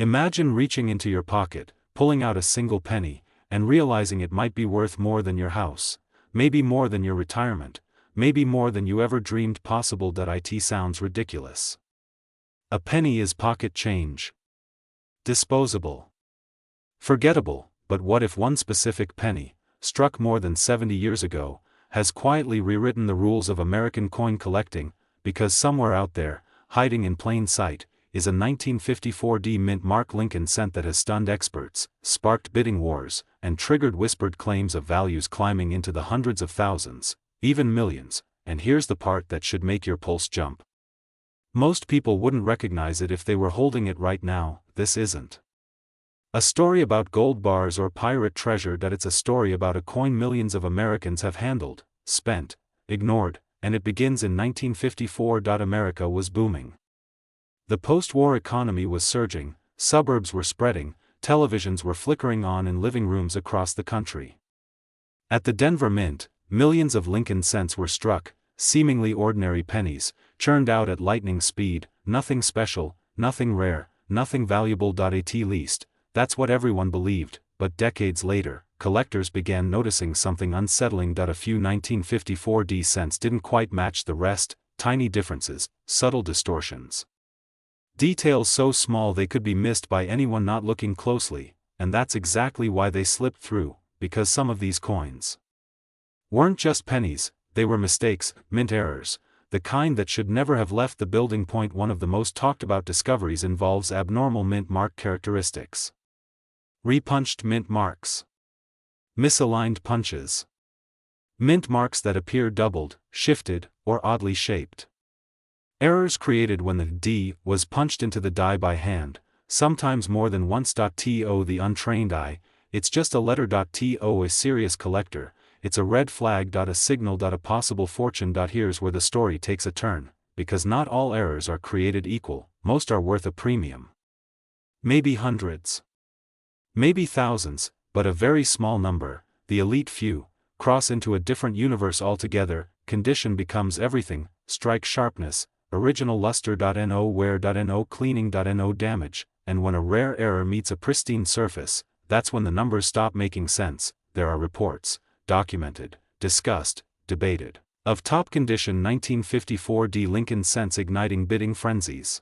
Imagine reaching into your pocket, pulling out a single penny, and realizing it might be worth more than your house, maybe more than your retirement, maybe more than you ever dreamed possible. It sounds ridiculous. A penny is pocket change. Disposable. Forgettable, but what if one specific penny, struck more than 70 years ago, has quietly rewritten the rules of American coin collecting, because somewhere out there, hiding in plain sight, is a 1954 mint mark Lincoln cent that has stunned experts, sparked bidding wars, and triggered whispered claims of values climbing into the hundreds of thousands, even millions. And here's the part that should make your pulse jump. Most people wouldn't recognize it if they were holding it right now. This isn't a story about gold bars or pirate treasure. It's a story about a coin millions of Americans have handled, spent, ignored, and it begins in 1954. America was booming. The post-war economy was surging, suburbs were spreading, televisions were flickering on in living rooms across the country. At the Denver Mint, millions of Lincoln cents were struck, seemingly ordinary pennies, churned out at lightning speed, nothing special, nothing rare, nothing valuable. At least, that's what everyone believed, but decades later, collectors began noticing something unsettling. A few 1954 cents didn't quite match the rest, tiny differences, subtle distortions. Details so small they could be missed by anyone not looking closely, and that's exactly why they slipped through, because some of these coins weren't just pennies, they were mistakes, mint errors, the kind that should never have left the building. One of the most talked about discoveries involves abnormal mint mark characteristics. Repunched mint marks. Misaligned punches. Mint marks that appear doubled, shifted, or oddly shaped. Errors created when the D was punched into the die by hand, sometimes more than once. To the untrained eye, it's just a letter. To a serious collector, it's a red flag. A signal. A possible fortune. Here's where the story takes a turn, because not all errors are created equal, most are worth a premium. Maybe hundreds. Maybe thousands, but a very small number, the elite few, cross into a different universe altogether. Condition becomes everything, strike sharpness, original luster. No wear. No cleaning. No damage, and when a rare error meets a pristine surface, that's when the numbers stop making sense. There are reports, documented, discussed, debated, of top condition 1954 Lincoln cents igniting bidding frenzies.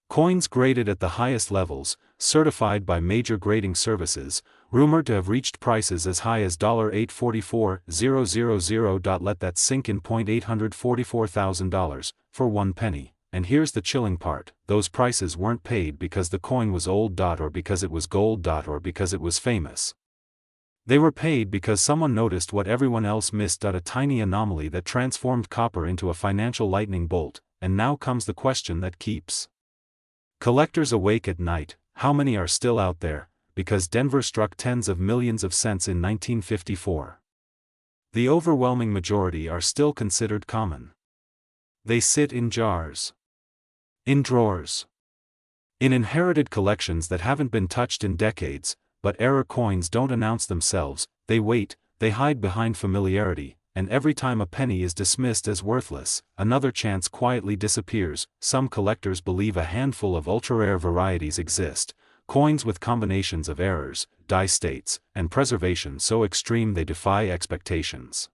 Coins graded at the highest levels, certified by major grading services, rumored to have reached prices as high as $844,000. Let that sink in. $844,000 for one penny. And here's the chilling part: those prices weren't paid because the coin was old. Or because it was gold. Or because it was famous. They were paid because someone noticed what everyone else missed. A tiny anomaly that transformed copper into a financial lightning bolt. And now comes the question that keeps collectors awake at night: how many are still out there? Because Denver struck tens of millions of cents in 1954. The overwhelming majority are still considered common. They sit in jars, in drawers, in inherited collections that haven't been touched in decades. But error coins don't announce themselves, they wait, they hide behind familiarity, and every time a penny is dismissed as worthless, another chance quietly disappears. Some collectors believe a handful of ultra-rare varieties exist, coins with combinations of errors, die states, and preservation so extreme they defy expectations.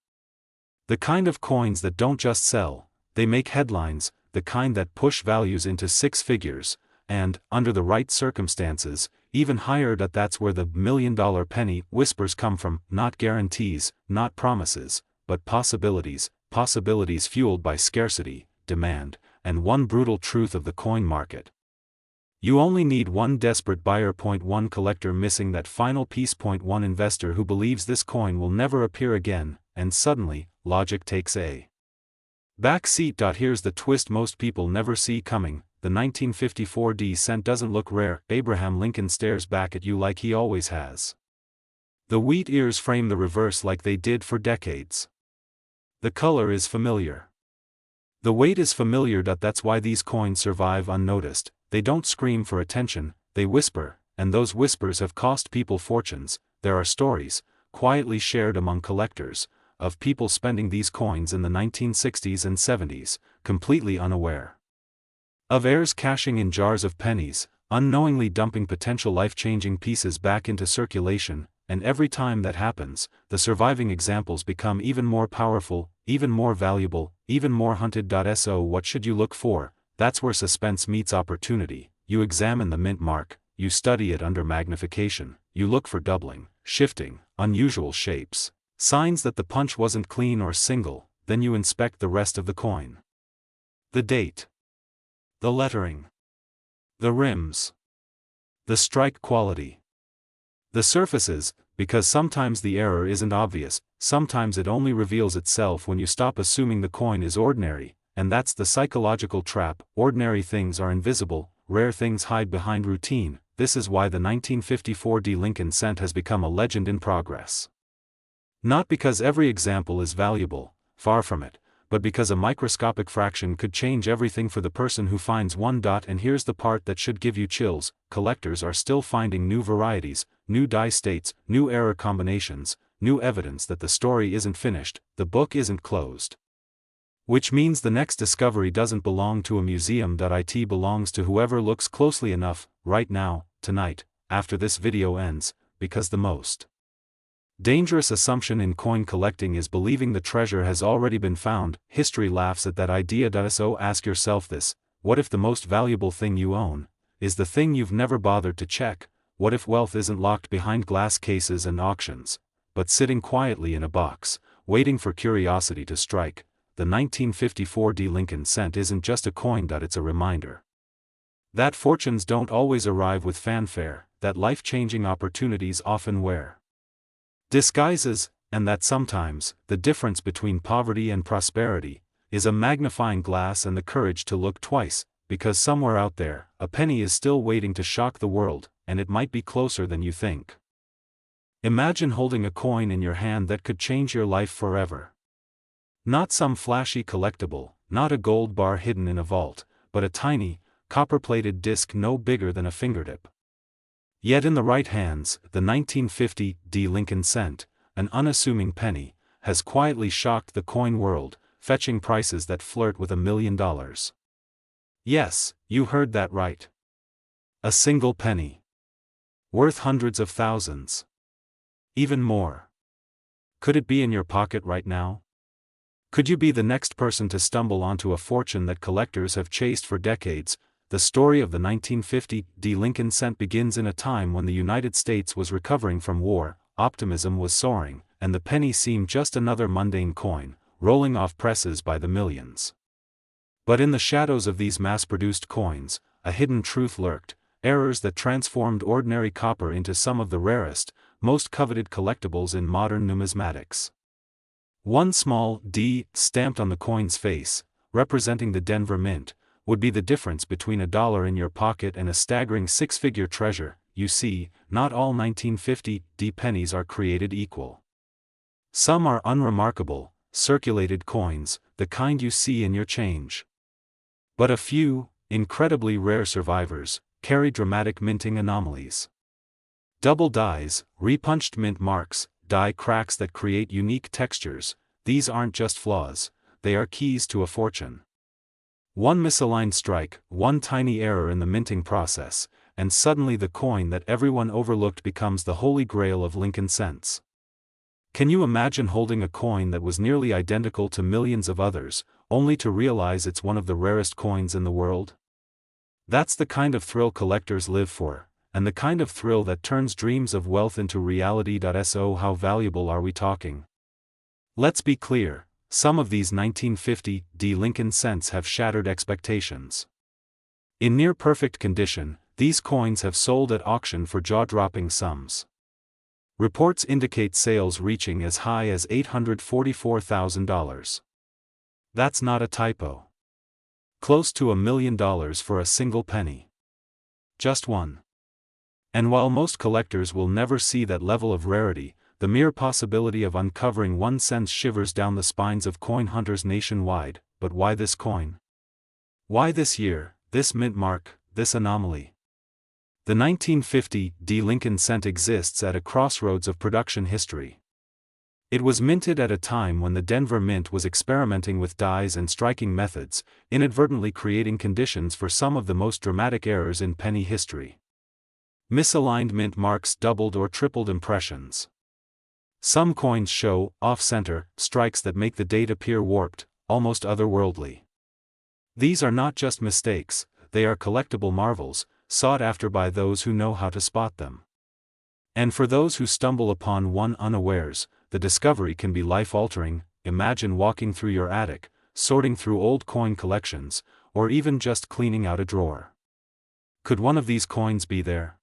The kind of coins that don't just sell, they make headlines, the kind that push values into six figures, and, under the right circumstances, even higher. That's where the $1 million penny whispers come from, not guarantees, not promises, but possibilities, possibilities fueled by scarcity, demand, and one brutal truth of the coin market. You only need one desperate buyer. One collector missing that final piece. One investor who believes this coin will never appear again, and suddenly, logic takes a back seat. Here's the twist most people never see coming: the 1954 cent doesn't look rare. Abraham Lincoln stares back at you like he always has. The wheat ears frame the reverse like they did for decades. The color is familiar. The weight is familiar. That's why these coins survive unnoticed. They don't scream for attention, they whisper, and those whispers have cost people fortunes. There are stories, quietly shared among collectors, of people spending these coins in the 1960s and 70s, completely unaware. Of heirs cashing in jars of pennies, unknowingly dumping potential life-changing pieces back into circulation, and every time that happens, the surviving examples become even more powerful, even more valuable, even more hunted. So what should you look for? That's where suspense meets opportunity. You examine the mint mark, you study it under magnification, you look for doubling, shifting, unusual shapes, signs that the punch wasn't clean or single, then you inspect the rest of the coin. The date, the lettering, the rims, the strike quality, the surfaces, because sometimes the error isn't obvious, sometimes it only reveals itself when you stop assuming the coin is ordinary, and that's the psychological trap. Ordinary things are invisible, rare things hide behind routine. This is why the 1954 D. Lincoln cent has become a legend in progress. Not because every example is valuable, far from it, but because a microscopic fraction could change everything for the person who finds one. And here's the part that should give you chills: collectors are still finding new varieties, new die states, new error combinations, new evidence that the story isn't finished, the book isn't closed. Which means the next discovery doesn't belong to a museum. It belongs to whoever looks closely enough, right now, tonight, after this video ends, because the most dangerous assumption in coin collecting is believing the treasure has already been found. History laughs at that idea. So ask yourself this: what if the most valuable thing you own is the thing you've never bothered to check? What if wealth isn't locked behind glass cases and auctions, but sitting quietly in a box, waiting for curiosity to strike? The 1954 D. Lincoln cent isn't just a coin. It's a reminder that fortunes don't always arrive with fanfare, that life-changing opportunities often wear disguises, and that sometimes, the difference between poverty and prosperity is a magnifying glass and the courage to look twice, because somewhere out there, a penny is still waiting to shock the world, and it might be closer than you think. Imagine holding a coin in your hand that could change your life forever. Not some flashy collectible, not a gold bar hidden in a vault, but a tiny, copper-plated disc no bigger than a fingertip. Yet in the right hands, the 1950 D. Lincoln cent, an unassuming penny, has quietly shocked the coin world, fetching prices that flirt with $1 million. Yes, you heard that right. A single penny. Worth hundreds of thousands. Even more. Could it be in your pocket right now? Could you be the next person to stumble onto a fortune that collectors have chased for decades? The story of the 1950 D. Lincoln cent begins in a time when the United States was recovering from war, optimism was soaring, and the penny seemed just another mundane coin, rolling off presses by the millions. But in the shadows of these mass-produced coins, a hidden truth lurked: errors that transformed ordinary copper into some of the rarest, most coveted collectibles in modern numismatics. One small D stamped on the coin's face, representing the Denver Mint, would be the difference between $1 in your pocket and a staggering six-figure treasure. You see, not all 1950 D pennies are created equal. Some are unremarkable, circulated coins, the kind you see in your change. But a few, incredibly rare survivors, carry dramatic minting anomalies. Double dies, repunched mint marks, die cracks that create unique textures. These aren't just flaws, they are keys to a fortune. One misaligned strike, one tiny error in the minting process, and suddenly the coin that everyone overlooked becomes the holy grail of Lincoln cents. Can you imagine holding a coin that was nearly identical to millions of others, only to realize it's one of the rarest coins in the world? That's the kind of thrill collectors live for, and the kind of thrill that turns dreams of wealth into reality. So how valuable are we talking? Let's be clear. Some of these 1950 D. Lincoln cents have shattered expectations. In near-perfect condition, these coins have sold at auction for jaw-dropping sums. Reports indicate sales reaching as high as $844,000. That's not a typo. Close to $1 million for a single penny. Just one. And while most collectors will never see that level of rarity, the mere possibility of uncovering one sends shivers down the spines of coin hunters nationwide. But why this coin? Why this year, this mint mark, this anomaly? The 1950 D. Lincoln cent exists at a crossroads of production history. It was minted at a time when the Denver Mint was experimenting with dies and striking methods, inadvertently creating conditions for some of the most dramatic errors in penny history. Misaligned mint marks doubled or tripled impressions. Some coins show, off-center, strikes that make the date appear warped, almost otherworldly. These are not just mistakes, they are collectible marvels, sought after by those who know how to spot them. And for those who stumble upon one unawares, the discovery can be life-altering. Imagine walking through your attic, sorting through old coin collections, or even just cleaning out a drawer. Could one of these coins be there?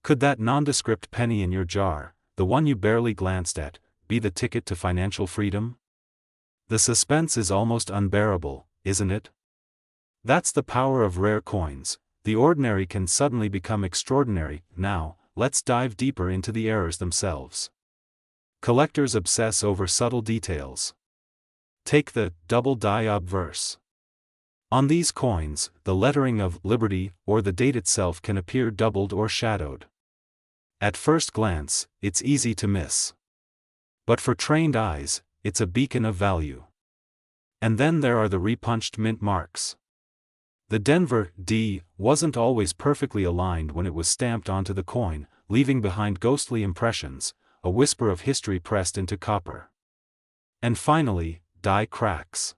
Could that nondescript penny in your jar, the one you barely glanced at, be the ticket to financial freedom? The suspense is almost unbearable, isn't it? That's the power of rare coins. The ordinary can suddenly become extraordinary. Now, let's dive deeper into the errors themselves. Collectors obsess over subtle details. Take the double die obverse. On these coins, the lettering of Liberty or the date itself can appear doubled or shadowed. At first glance, it's easy to miss. But for trained eyes, it's a beacon of value. And then there are the repunched mint marks. The Denver D wasn't always perfectly aligned when it was stamped onto the coin, leaving behind ghostly impressions, a whisper of history pressed into copper. And finally, die cracks.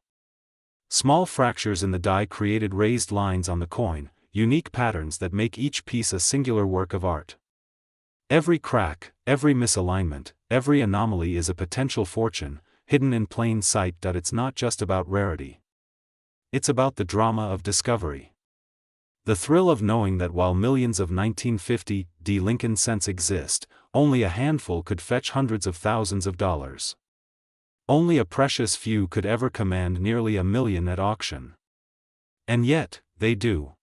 Small fractures in the die created raised lines on the coin, unique patterns that make each piece a singular work of art. Every crack, every misalignment, every anomaly is a potential fortune, hidden in plain sight. It's not just about rarity. It's about the drama of discovery. The thrill of knowing that while millions of 1950 D Lincoln cents exist, only a handful could fetch hundreds of thousands of dollars. Only a precious few could ever command nearly $1 million at auction. And yet, they do.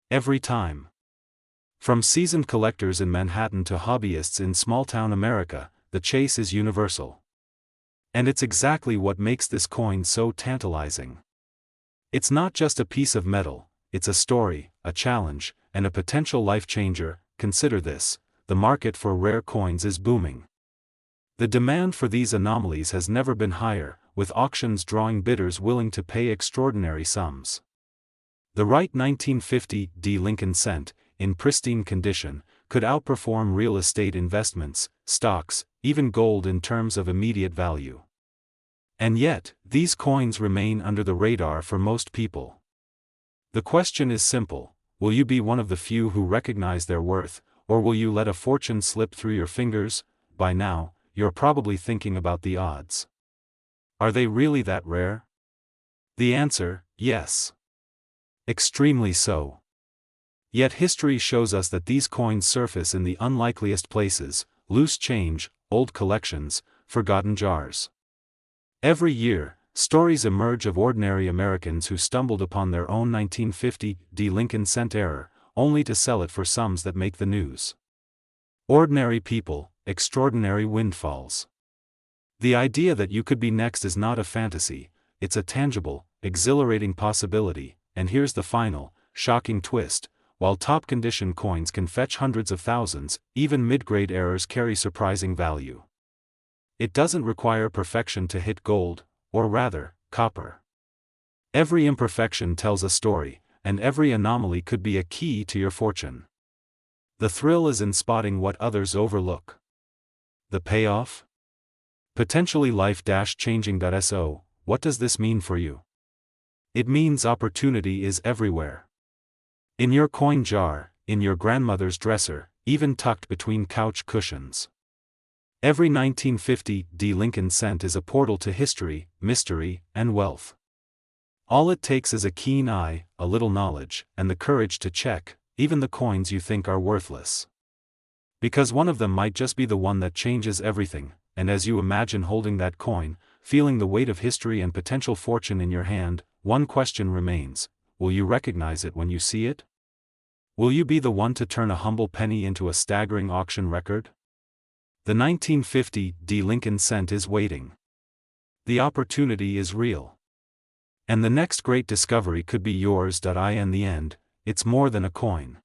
Every time. From seasoned collectors in Manhattan to hobbyists in small-town America, the chase is universal. And it's exactly what makes this coin so tantalizing. It's not just a piece of metal, it's a story, a challenge, and a potential life-changer. Consider this: the market for rare coins is booming. The demand for these anomalies has never been higher, with auctions drawing bidders willing to pay extraordinary sums. The right 1950 D Lincoln cent, in pristine condition, could outperform real estate investments, stocks, even gold in terms of immediate value. And yet, these coins remain under the radar for most people. The question is simple: will you be one of the few who recognize their worth, or will you let a fortune slip through your fingers? By now, you're probably thinking about the odds. Are they really that rare? The answer: yes. Extremely so. Yet history shows us that these coins surface in the unlikeliest places: loose change, old collections, forgotten jars. Every year, stories emerge of ordinary Americans who stumbled upon their own 1950 D Lincoln cent error, only to sell it for sums that make the news. Ordinary people, extraordinary windfalls. The idea that you could be next is not a fantasy, it's a tangible, exhilarating possibility. And here's the final, shocking twist: while top-condition coins can fetch hundreds of thousands, even mid-grade errors carry surprising value. It doesn't require perfection to hit gold, or rather, copper. Every imperfection tells a story, and every anomaly could be a key to your fortune. The thrill is in spotting what others overlook. The payoff? Potentially life-changing. So, what does this mean for you? It means opportunity is everywhere. In your coin jar, in your grandmother's dresser, even tucked between couch cushions. Every 1950 D Lincoln cent is a portal to history, mystery, and wealth. All it takes is a keen eye, a little knowledge, and the courage to check, even the coins you think are worthless. Because one of them might just be the one that changes everything. And as you imagine holding that coin, feeling the weight of history and potential fortune in your hand, one question remains: will you recognize it when you see it? Will you be the one to turn a humble penny into a staggering auction record? The 1950 D Lincoln cent is waiting. The opportunity is real. And the next great discovery could be yours. In the end, it's more than a coin.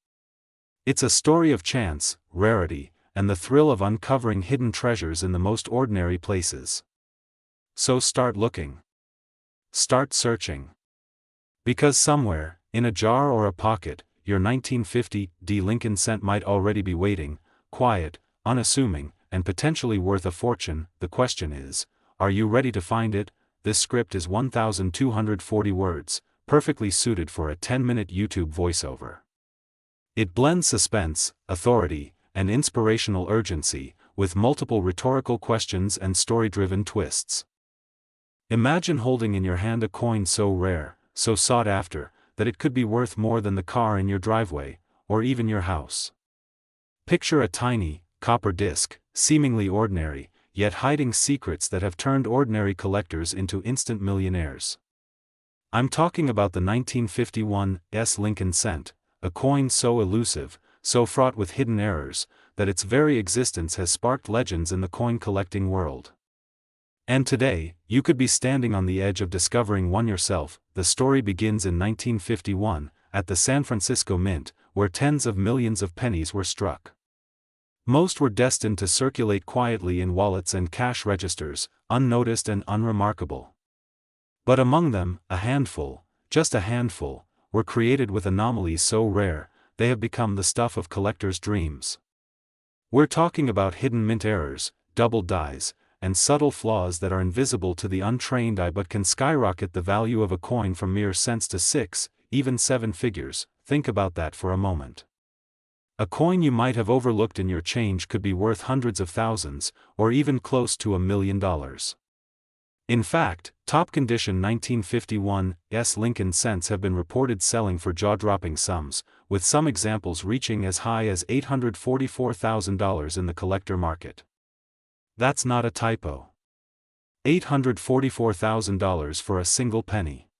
It's a story of chance, rarity, and the thrill of uncovering hidden treasures in the most ordinary places. So start looking. Start searching. Because somewhere, in a jar or a pocket, your 1950 Lincoln cent might already be waiting, quiet, unassuming, and potentially worth a fortune. The question is, are you ready to find it? This script is 1,240 words, perfectly suited for a 10-minute YouTube voiceover. It blends suspense, authority, and inspirational urgency, with multiple rhetorical questions and story-driven twists. Imagine holding in your hand a coin so rare, so sought after, that it could be worth more than the car in your driveway, or even your house. Picture a tiny, copper disc, seemingly ordinary, yet hiding secrets that have turned ordinary collectors into instant millionaires. I'm talking about the 1951 Lincoln cent, a coin so elusive, so fraught with hidden errors, that its very existence has sparked legends in the coin-collecting world. And today, you could be standing on the edge of discovering one yourself. The story begins in 1951, at the San Francisco Mint, where tens of millions of pennies were struck. Most were destined to circulate quietly in wallets and cash registers, unnoticed and unremarkable. But among them, a handful, just a handful, were created with anomalies so rare, they have become the stuff of collectors' dreams. We're talking about hidden mint errors, double dies, and subtle flaws that are invisible to the untrained eye but can skyrocket the value of a coin from mere cents to 6, even 7 figures. Think about that for a moment. A coin you might have overlooked in your change could be worth hundreds of thousands, or even close to $1 million. In fact, top-condition 1951 Lincoln cents have been reported selling for jaw-dropping sums, with some examples reaching as high as $844,000 in the collector market. That's not a typo. $844,000 for a single penny.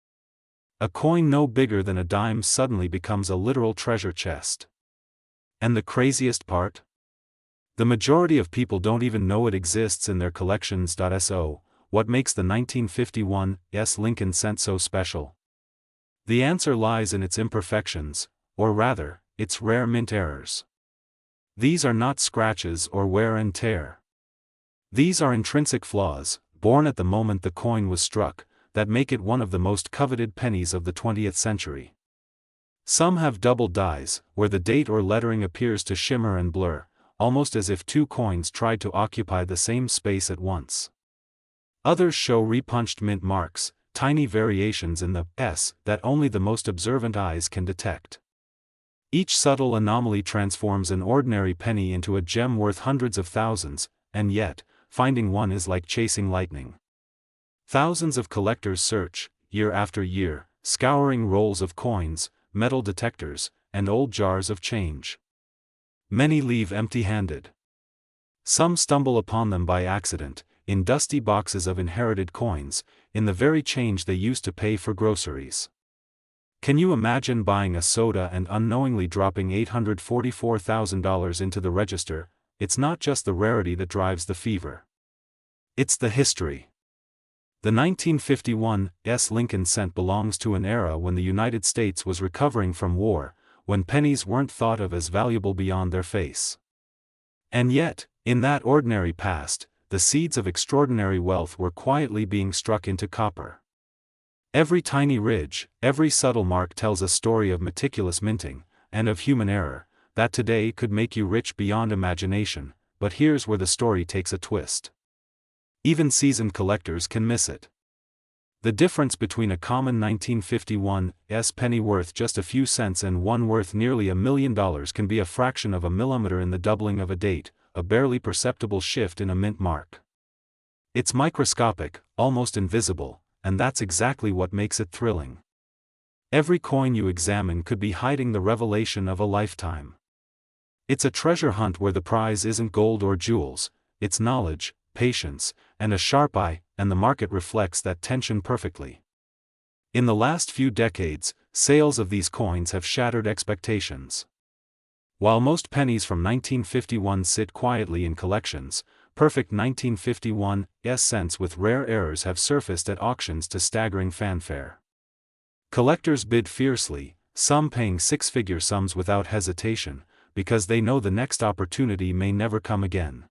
A coin no bigger than a dime suddenly becomes a literal treasure chest. And the craziest part? The majority of people don't even know it exists in their collections. So, what makes the 1951 Lincoln cent so special? The answer lies in its imperfections, or rather, its rare mint errors. These are not scratches or wear and tear. These are intrinsic flaws, born at the moment the coin was struck, that make it one of the most coveted pennies of the 20th century. Some have double dies, where the date or lettering appears to shimmer and blur, almost as if two coins tried to occupy the same space at once. Others show repunched mint marks, tiny variations in the S that only the most observant eyes can detect. Each subtle anomaly transforms an ordinary penny into a gem worth hundreds of thousands, and yet, finding one is like chasing lightning. Thousands of collectors search, year after year, scouring rolls of coins, metal detectors, and old jars of change. Many leave empty-handed. Some stumble upon them by accident, in dusty boxes of inherited coins, in the very change they used to pay for groceries. Can you imagine buying a soda and unknowingly dropping $844,000 into the register? It's not just the rarity that drives the fever. It's the history. The 1951 Lincoln cent belongs to an era when the United States was recovering from war, when pennies weren't thought of as valuable beyond their face. And yet, in that ordinary past, the seeds of extraordinary wealth were quietly being struck into copper. Every tiny ridge, every subtle mark tells a story of meticulous minting, and of human error, that today could make you rich beyond imagination. But here's where the story takes a twist. Even seasoned collectors can miss it. The difference between a common 1951 penny worth just a few cents and one worth nearly $1 million can be a fraction of a millimeter in the doubling of a date, a barely perceptible shift in a mint mark. It's microscopic, almost invisible, and that's exactly what makes it thrilling. Every coin you examine could be hiding the revelation of a lifetime. It's a treasure hunt where the prize isn't gold or jewels, it's knowledge, patience, and a sharp eye, and the market reflects that tension perfectly. In the last few decades, sales of these coins have shattered expectations. While most pennies from 1951 sit quietly in collections, perfect 1951 cents with rare errors have surfaced at auctions to staggering fanfare. Collectors bid fiercely, some paying six-figure sums without hesitation, because they know the next opportunity may never come again.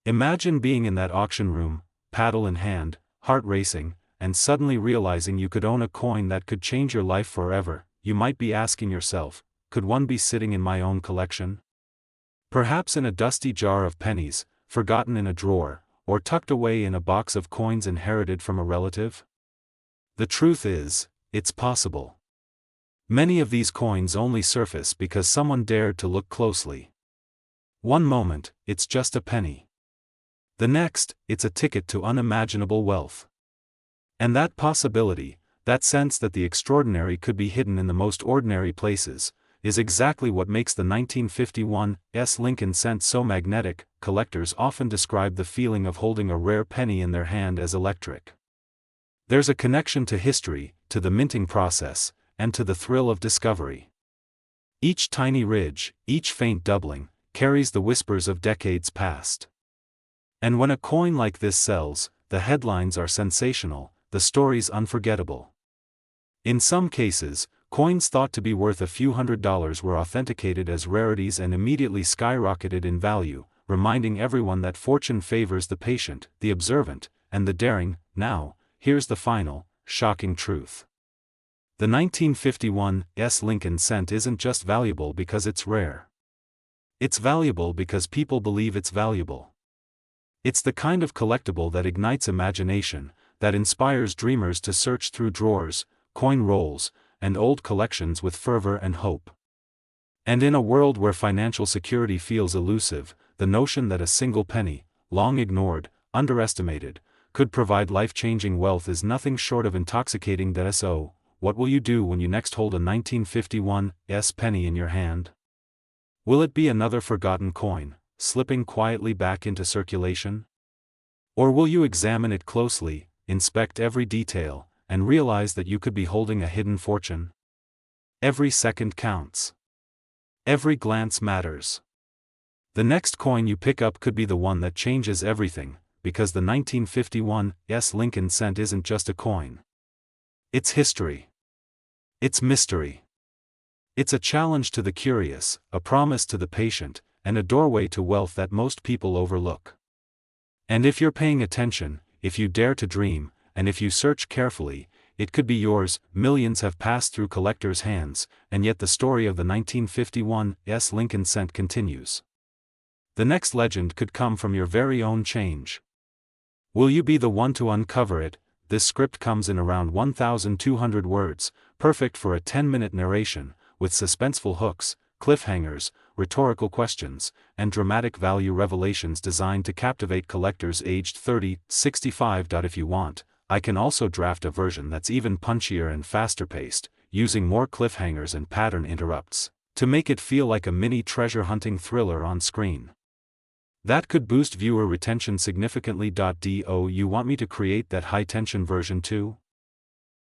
Imagine being in that auction room, paddle in hand, heart racing, and suddenly realizing you could own a coin that could change your life forever. You might be asking yourself, could one be sitting in my own collection? Perhaps in a dusty jar of pennies, forgotten in a drawer, or tucked away in a box of coins inherited from a relative? The truth is, it's possible. Many of these coins only surface because someone dared to look closely. One moment, it's just a penny. The next, it's a ticket to unimaginable wealth. And that possibility, that sense that the extraordinary could be hidden in the most ordinary places, is exactly what makes the 1951 Lincoln cent so magnetic. Collectors often describe the feeling of holding a rare penny in their hand as electric. There's a connection to history, to the minting process, and to the thrill of discovery. Each tiny ridge, each faint doubling, carries the whispers of decades past. And when a coin like this sells, the headlines are sensational, the stories unforgettable. In some cases, coins thought to be worth a few $100s were authenticated as rarities and immediately skyrocketed in value, reminding everyone that fortune favors the patient, the observant, and the daring. Now, here's the final, shocking truth. The 1951 Lincoln cent isn't just valuable because it's rare. It's valuable because people believe it's valuable. It's the kind of collectible that ignites imagination, that inspires dreamers to search through drawers, coin rolls, and old collections with fervor and hope. And in a world where financial security feels elusive, the notion that a single penny, long ignored, underestimated, could provide life-changing wealth is nothing short of intoxicating. So, what will you do when you next hold a 1951 penny in your hand? Will it be another forgotten coin, slipping quietly back into circulation? Or will you examine it closely, inspect every detail, and realize that you could be holding a hidden fortune? Every second counts. Every glance matters. The next coin you pick up could be the one that changes everything, because the 1951 Lincoln cent isn't just a coin. It's history. It's mystery. It's a challenge to the curious, a promise to the patient, and a doorway to wealth that most people overlook. And if you're paying attention, if you dare to dream, and if you search carefully, it could be yours. Millions have passed through collectors' hands, and yet the story of the 1951 Lincoln cent continues. The next legend could come from your very own change. Will you be the one to uncover it? This script comes in around 1,200 words, perfect for a 10-minute narration, with suspenseful hooks, cliffhangers, rhetorical questions, and dramatic value revelations designed to captivate collectors aged 30-65. If you want, I can also draft a version that's even punchier and faster-paced, using more cliffhangers and pattern interrupts, to make it feel like a mini treasure-hunting thriller on screen. That could boost viewer retention significantly. Do you want me to create that high-tension version too?